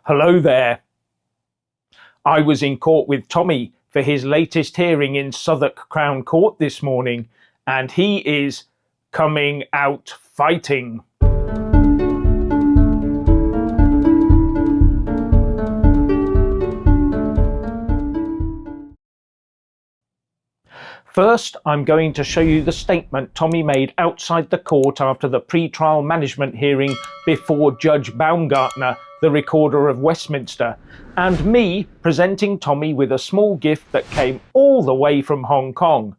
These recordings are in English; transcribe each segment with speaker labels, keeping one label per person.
Speaker 1: Hello there. I was in court with Tommy for his latest hearing in Southwark Crown Court this morning, and he is coming out fighting. First, I'm going to show you the statement Tommy made outside the court after the pre-trial management hearing before Judge Baumgartner, the Recorder of Westminster, and me presenting Tommy with a small gift that came all the way from Hong Kong.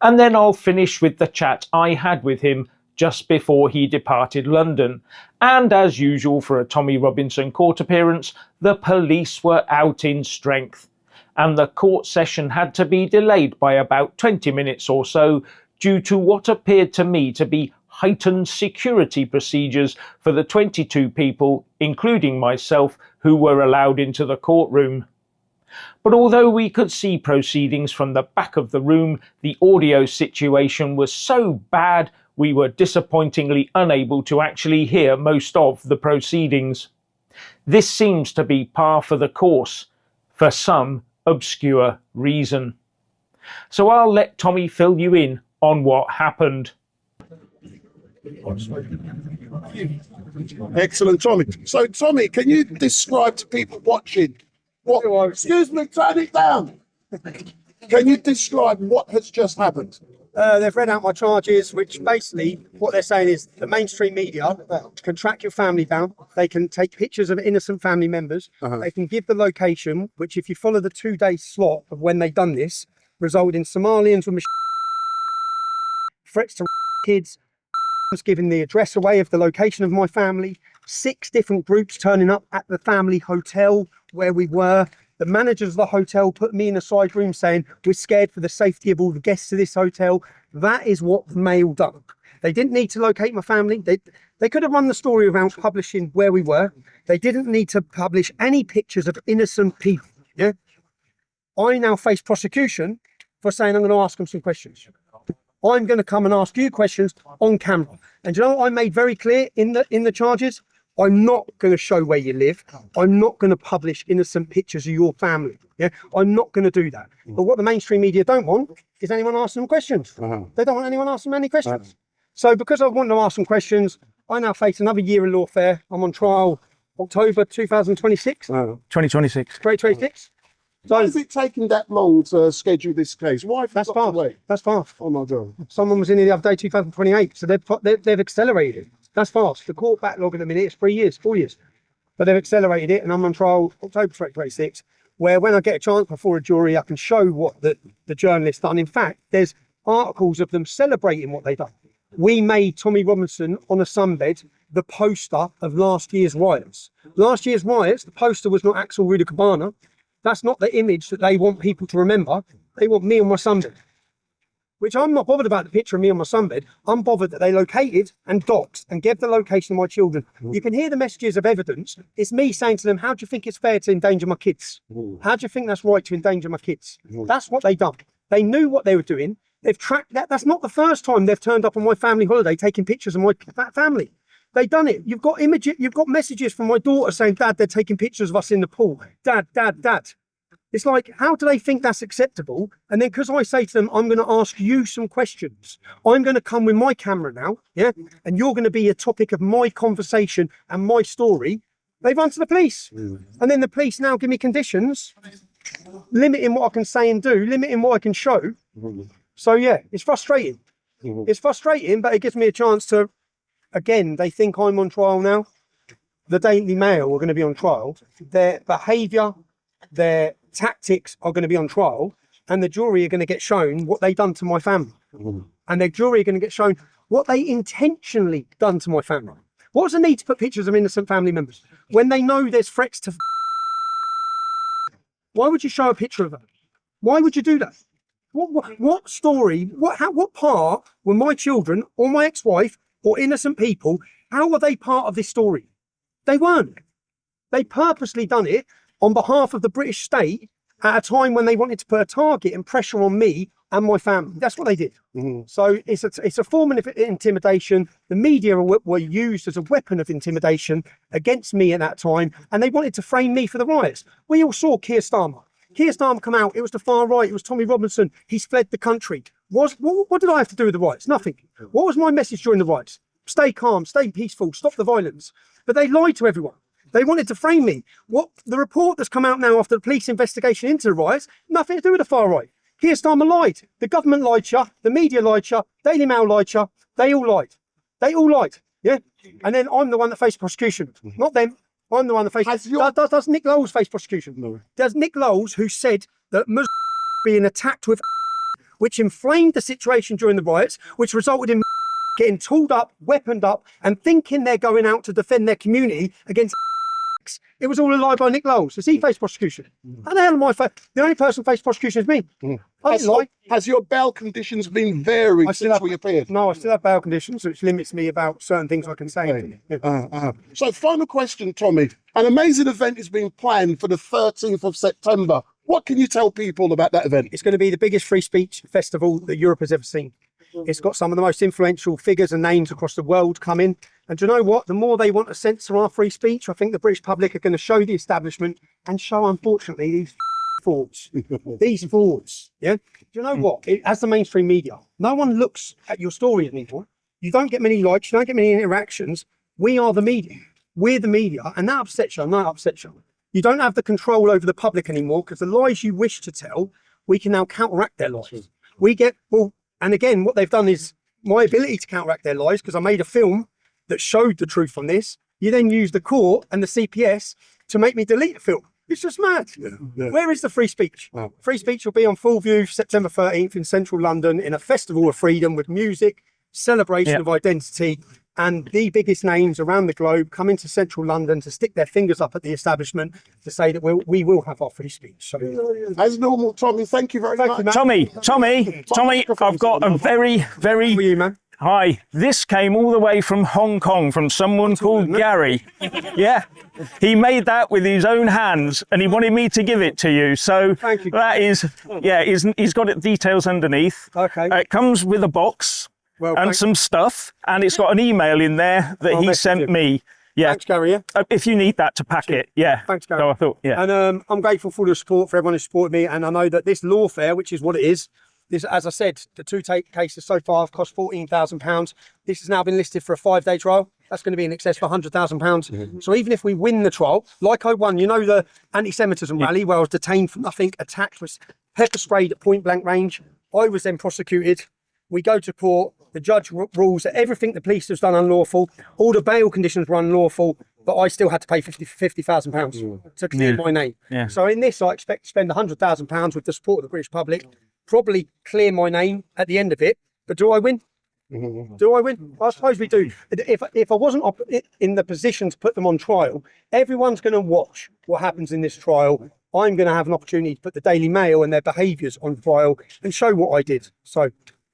Speaker 1: And then I'll finish with the chat I had with him just before he departed London. And as usual for a Tommy Robinson court appearance, the police were out in strength, and the court session had to be delayed by about 20 minutes or so due to what appeared to me to be heightened security procedures for the 22 people, including myself, who were allowed into the courtroom. But although we could see proceedings from the back of the room, the audio situation was so bad we were disappointingly unable to actually hear most of the proceedings. This seems to be par for the course, for some obscure reason. So I'll let Tommy fill you in on what happened.
Speaker 2: Excellent, Tommy. So, Tommy, can you describe to people watching what? Excuse me, turn it down. Can you describe what has just happened?
Speaker 3: They've read out my charges, which basically what they're saying is the mainstream media can track your family down. They can take pictures of innocent family members. They can give the location, which if you follow the 2-day slot of when they've done this, result in Somalians with threats to kids, giving the address away of the location of my family, 6 different groups turning up at the family hotel where we were. The managers of the hotel put me in a side room saying, we're scared for the safety of all the guests of this hotel. That is what Mail done. They didn't need to locate my family. They could have run the story without publishing where we were. They didn't need to publish any pictures of innocent people. Yeah. I now face prosecution for saying I'm going to ask them some questions. I'm going to come and ask you questions on camera. And you know what I made very clear in the charges? I'm not going to show where you live. I'm not going to publish innocent pictures of your family. Yeah, I'm not going to do that. But what the mainstream media don't want is anyone asking them questions. They don't want anyone asking them any questions. So because I want to ask them questions, I now face another year in lawfare. I'm on trial October 2026.
Speaker 1: 2026.
Speaker 3: 2026. So
Speaker 2: Why is it taking that long to schedule this case? Why have you got to wait?
Speaker 3: That's fast.
Speaker 2: Oh my God.
Speaker 3: Someone was in here the other day, 2028. So they've accelerated it. That's fast. The court backlog at the minute is 3 years, 4 years. But they've accelerated it, and I'm on trial October 2026, where when I get a chance before a jury, I can show what the journalists done. In fact, there's articles of them celebrating what they done. We made Tommy Robinson on a sunbed the poster of last year's riots. Last year's riots, the poster was not Axel Rudakabana. That's not the image that they want people to remember. They want me on my sunbed. Which I'm not bothered about the picture of me on my sunbed. I'm bothered that they located and doxed and gave the location of my children. You can hear the messages of evidence. It's me saying to them, how do you think it's fair to endanger my kids? How do you think that's right to endanger my kids? That's what they done. They knew what they were doing. They've tracked that. That's not the first time they've turned up on my family holiday taking pictures of my family. They've done it. You've got images, you've got messages from my daughter saying, Dad, they're taking pictures of us in the pool. Dad, Dad, Dad. It's like, how do they think that's acceptable? And then because I say to them, I'm going to ask you some questions. I'm going to come with my camera now, yeah? And you're going to be a topic of my conversation and my story. They've run to the police. And then the police now give me conditions, limiting what I can say and do, limiting what I can show. So yeah, it's frustrating. It's frustrating, but it gives me a chance to, again, they think I'm on trial now. The Daily Mail are going to be on trial. Their behaviour, their tactics are going to be on trial, and the jury are going to get shown what they've done to my family. And the jury are going to get shown what they intentionally done to my family. What's the need to put pictures of innocent family members when they know there's threats to? Why would you show a picture of them? Why would you do that? What story, what part were my children or my ex-wife or innocent people, how were they part of this story? They weren't. They purposely done it on behalf of the British state at a time when they wanted to put a target and pressure on me and my family. That's what they did. So it's a form of intimidation. The media were used as a weapon of intimidation against me at that time, and they wanted to frame me for the riots. We all saw Keir Starmer. Keir Starmer come out. It was the far right. It was Tommy Robinson. He's fled the country. What did I have to do with the riots? Nothing. What was my message during the riots? Stay calm, stay peaceful, stop the violence. But they lied to everyone. They wanted to frame me. What the report that's come out now after the police investigation into the riots, nothing to do with the far right. Keir Starmer lied. The government lied to you. The media lied to you. Daily Mail lied to you. They all lied. They all lied. Yeah. And then I'm the one that faced prosecution, not them. I'm the one that faced. Does Nick Lowes face prosecution? No. Does Nick Lowes, who said that Muslims being attacked with, which inflamed the situation during the riots, which resulted in getting tooled up, weaponed up, and thinking they're going out to defend their community against. It was all a lie by Nick Lowes. Does he face prosecution? How the hell am I? The only person who faced prosecution is me. I didn't lie.
Speaker 2: Has your bail conditions been varied since we appeared?
Speaker 3: No, I still have bail conditions, which limits me about certain things I can say.
Speaker 2: So, final question, Tommy. An amazing event is being planned for the 13th of September. What can you tell people about that event?
Speaker 3: It's going to be the biggest free speech festival that Europe has ever seen. It's got some of the most influential figures and names across the world coming. And do you know what? The more they want to censor our free speech, I think the British public are going to show the establishment and show, unfortunately, these frauds. These frauds. Yeah. Do you know what? As the mainstream media, no one looks at your story anymore. You don't get many likes. You don't get many interactions. We are the media. We're the media. And that upsets you. And that upsets you. You don't have the control over the public anymore because the lies you wish to tell, we can now counteract their lies. And again, what they've done is my ability to counteract their lies, because I made a film that showed the truth on this. You then use the court and the CPS to make me delete the film. It's just mad. Where is the free speech? Wow. Free speech will be on full view September 13th in central London in a festival of freedom with music, celebration of identity, and the biggest names around the globe come into central London to stick their fingers up at the establishment to say that we will have our free speech. So,
Speaker 2: as normal, Tommy, thank you very much.
Speaker 1: Tommy, I've got a very...
Speaker 3: How are you, man?
Speaker 1: Hi, this came all the way from Hong Kong from someone called Gary. Yeah, he made that with his own hands and he wanted me to give it to you. So
Speaker 3: thank you.
Speaker 1: That is, he's got it details underneath.
Speaker 3: Okay.
Speaker 1: It comes with a box and some stuff, and it's got an email in there that he sent me. Yeah.
Speaker 3: Thanks, Gary. Yeah.
Speaker 1: If you need that to pack it, yeah.
Speaker 3: Thanks, Gary.
Speaker 1: So I thought, yeah.
Speaker 3: And I'm grateful for the support for everyone who supported me, and I know that this lawfare, which is what it is, this, as I said, the two cases so far have cost £14,000. This has now been listed for a 5-day trial. That's going to be in excess of £100,000. So even if we win the trial, like I won, you know, the anti-Semitism rally where I was detained for nothing, attacked, was pepper sprayed at point blank range. I was then prosecuted. We go to court. The judge rules that everything the police has done unlawful. All the bail conditions were unlawful, but I still had to pay £50,000 to clear my name. Yeah. So in this, I expect to spend £100,000 with the support of the British public. Probably clear my name at the end of it, but do I win? Do I win? I suppose we do. If I wasn't in the position to put them on trial, everyone's going to watch what happens in this trial. I'm going to have an opportunity to put the Daily Mail and their behaviours on trial and show what I did. So,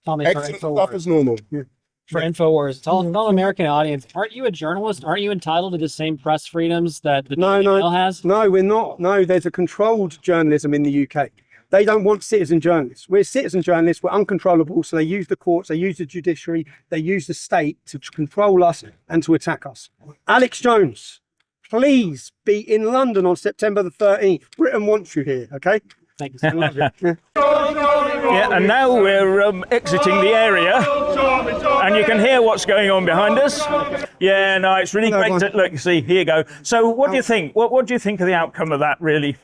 Speaker 2: Tommy, excellent stuff as normal.
Speaker 4: Yeah. For InfoWars, tell the American audience, aren't you a journalist? Aren't you entitled to the same press freedoms that the Daily Mail has?
Speaker 3: No, we're not. No, there's a controlled journalism in the UK. They don't want citizen journalists. We're citizen journalists. We're uncontrollable. So they use the courts, they use the judiciary, they use the state to control us and to attack us. Alex Jones, please be in London on September the 13th. Britain wants you here, okay?
Speaker 4: Thank you so much.
Speaker 1: Yeah, and now we're exiting the area, and you can hear what's going on behind us. Yeah, no, it's really great to look. See, here you go. So, what do you think? What do you think of the outcome of that? Really?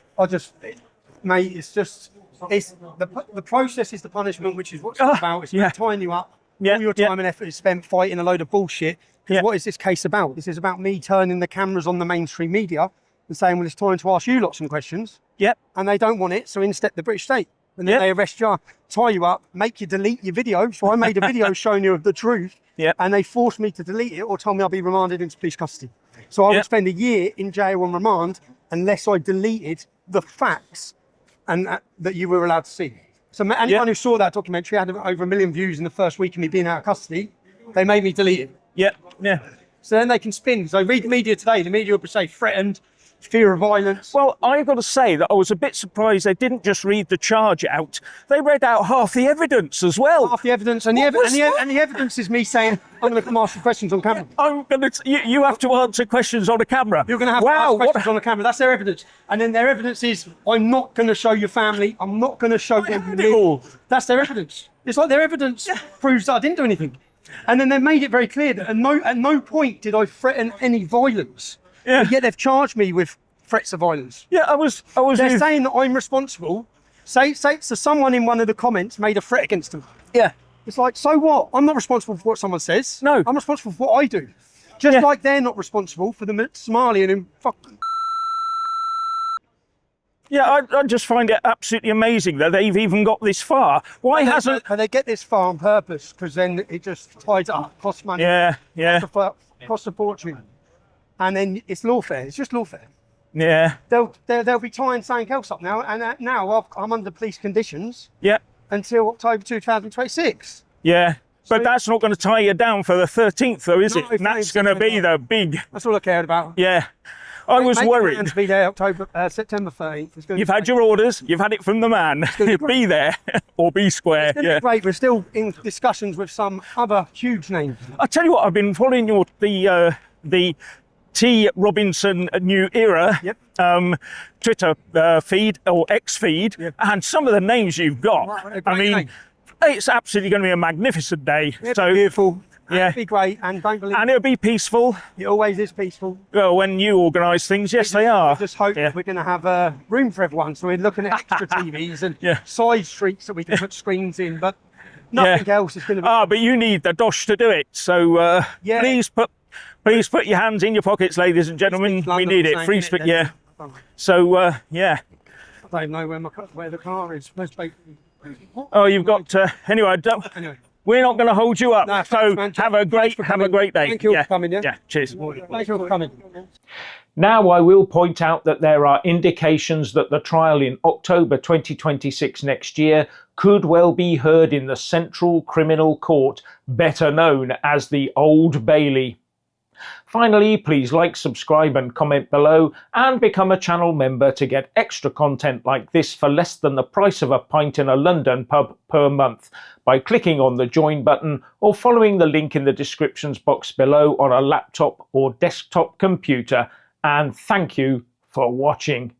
Speaker 3: Mate, it's the process is the punishment, which is what it's about. It's tying you up. All your time and effort is spent fighting a load of bullshit. What is this case about? This is about me turning the cameras on the mainstream media and saying, well, it's time to ask you lots of questions.
Speaker 1: Yep.
Speaker 3: And they don't want it, so instead the British state. And then they arrest you, tie you up, make you delete your video. So I made a video showing you the truth. Yep. And they forced me to delete it or told me I'll be remanded into police custody. So I would spend a year in jail on remand unless I deleted the facts and that you were allowed to see. So anyone who saw that documentary had over 1 million views in the first week of me being out of custody. They made me delete it.
Speaker 1: Yeah.
Speaker 3: So then they can spin. So read the media today. The media would say threatened, fear of violence.
Speaker 1: Well, I've got to say that I was a bit surprised they didn't just read the charge out. They read out half the evidence as well.
Speaker 3: Half the evidence, and the evidence is me saying, I'm going to come ask you questions on camera.
Speaker 1: You have to answer questions on a camera.
Speaker 3: You're going to have to ask questions on the camera. That's their evidence. And then their evidence is, I'm not going to show your family. I'm not going to show them. That's their evidence. It's like their evidence proves that I didn't do anything. And then they made it very clear that at no point did I threaten any violence.
Speaker 1: Yeah.
Speaker 3: But yet they've charged me with threats of violence.
Speaker 1: Yeah, I was.
Speaker 3: They're saying that I'm responsible. Say, so someone in one of the comments made a threat against them.
Speaker 1: Yeah.
Speaker 3: It's like, so what? I'm not responsible for what someone says.
Speaker 1: No.
Speaker 3: I'm responsible for what I do. Just like they're not responsible for the Somalian who fucking...
Speaker 1: Yeah, I just find it absolutely amazing that they've even got this far. Why hasn't...
Speaker 3: And they get this far on purpose, because then it just ties it up, costs money.
Speaker 1: Yeah.
Speaker 3: Costs a fortune. And then it's lawfare. It's just lawfare.
Speaker 1: Yeah.
Speaker 3: They'll be tying something else up now, and now I'm under police conditions.
Speaker 1: Yeah.
Speaker 3: Until October 2026.
Speaker 1: Yeah. But that's not going to tie you down for the 13th, though, is it? And that's going to be the big...
Speaker 3: That's all I cared about.
Speaker 1: Yeah. I was worried.
Speaker 3: Plans to be there September 30th.
Speaker 1: You've had your orders. You've had it from the man. Be there or be square.
Speaker 3: It's going to be great. We're still in discussions with some other huge names.
Speaker 1: I tell you what, I've been following the T. Robinson New Era Twitter feed or X feed, and some of the names you've got. I mean, it's absolutely going to be a magnificent day.
Speaker 3: So beautiful. Yeah, it'll be great, and don't believe.
Speaker 1: And it'll be peaceful.
Speaker 3: It always is peaceful.
Speaker 1: Well, when you organise things, yes, they are.
Speaker 3: I just hope we're going to have room for everyone, so we're looking at extra TVs and side streets that we can put screens in, but nothing else is going to be.
Speaker 1: But you need the dosh to do it, so please put your hands in your pockets, ladies and gentlemen. We need it. Free speech, So I
Speaker 3: don't even know where the car is.
Speaker 1: Oh, you've got anyway.
Speaker 3: Anyway.
Speaker 1: We're not going to hold you up.
Speaker 3: No,
Speaker 1: so
Speaker 3: thanks,
Speaker 1: have a great day.
Speaker 3: Thank you for coming.
Speaker 1: Yeah. Cheers.
Speaker 3: Thank you for coming.
Speaker 1: Now, I will point out that there are indications that the trial in October 2026 next year could well be heard in the Central Criminal Court, better known as the Old Bailey. Finally, please like, subscribe and comment below, and become a channel member to get extra content like this for less than the price of a pint in a London pub per month by clicking on the join button or following the link in the descriptions box below on a laptop or desktop computer. And thank you for watching.